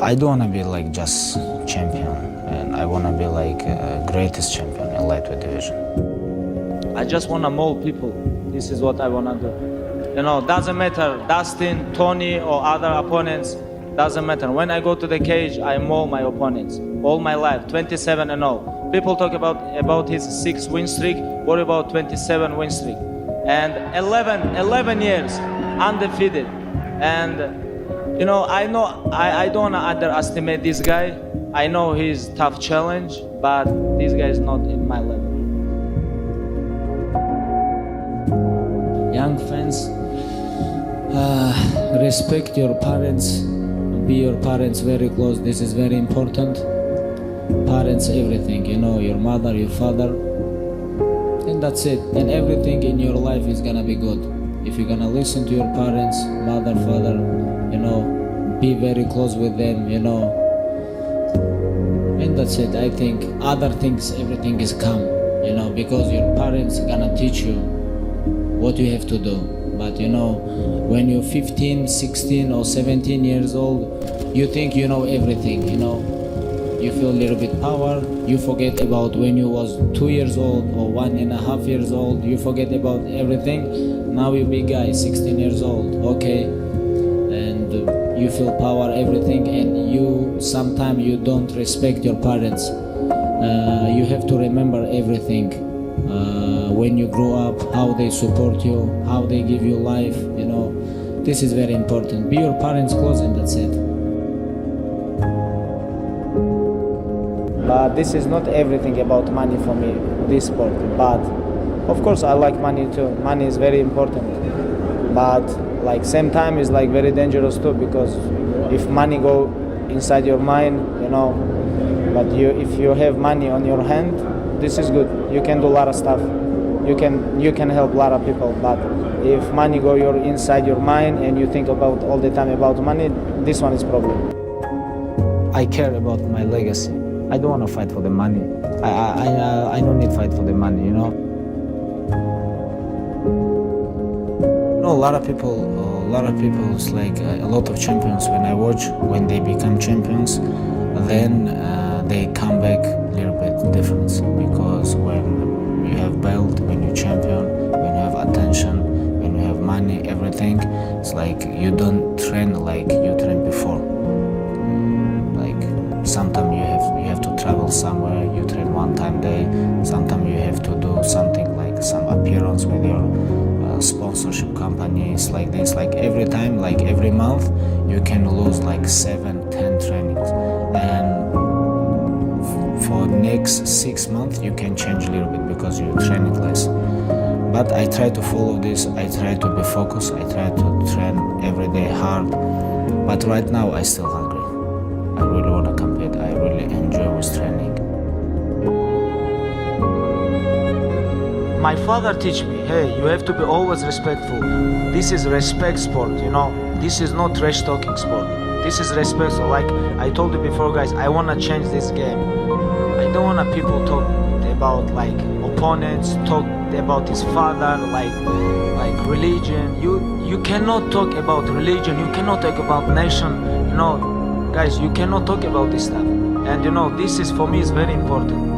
I don't want to be like just champion, and I want to be like greatest champion in lightweight division. I just want to mold people. This is what I want to do. You know, doesn't matter Dustin, Tony, or other opponents. Doesn't matter. When I go to the cage, I mold my opponents. All my life, 27-0. People talk about his 6 win streak. What about 27 win streak? And 11 years undefeated. And you know, I don't want to underestimate this guy. I know he's tough challenge, but this guy is not in my level. Young fans, respect your parents. Be your parents very close. This is very important. Parents, everything. You know, your mother, your father, and that's it. And everything in your life is gonna be good if you're gonna listen to your parents, mother, father. You know, be very close with them, you know, and that's it. I think other things, everything is calm, you know, because your parents are gonna teach you what you have to do. But you know, when you're 15, 16 or 17 years old, you think you know everything, you know, you feel a little bit power, you forget about when you was 2 years old or 1.5 years old, you forget about everything. Now you big guy, 16 years old, okay, and you feel power, everything, and you sometimes you don't respect your parents. You have to remember everything. When you grow up, how they support you, how they give you life, you know, this is very important. Be your parents close, and that's it. But this is not everything about money for me, this sport. But of course I like money too. Money is very important. But like same time is like very dangerous too, because if money go inside your mind, you know, but if you have money on your hand, this is good. You can do a lot of stuff. You can help a lot of people. But if money go inside your mind and you think about all the time about money, this one is problem. I care about my legacy. I don't want to fight for the money. I don't need to fight for the money, you know. A lot of people, it's like a lot of champions. When I watch, when they become champions, then they come back a little bit different, because when you have belt, when you're champion, when you have attention, when you have money, everything, it's like you don't train like you trained before. Like sometimes you have to travel somewhere, you train one time a day. Sometimes you have to do something like some appearance with your sponsorship companies, like this. Like every time, like every month, you can lose like 7-10 trainings, and for next 6 months you can change a little bit because you're training less. But I try to follow this. I try to be focused. I try to train every day hard. But right now I still hungry. I really want to compete. I really enjoy with training. My father teach me, hey, you have to be always respectful. This is respect sport, you know. This is not trash talking sport. This is respect. So like I told you before, guys, I want to change this game. I don't want people talk about like opponents, talk about his father, like religion. You cannot talk about religion. You cannot talk about nation. You know, guys, you cannot talk about this stuff. And you know, this is for me is very important.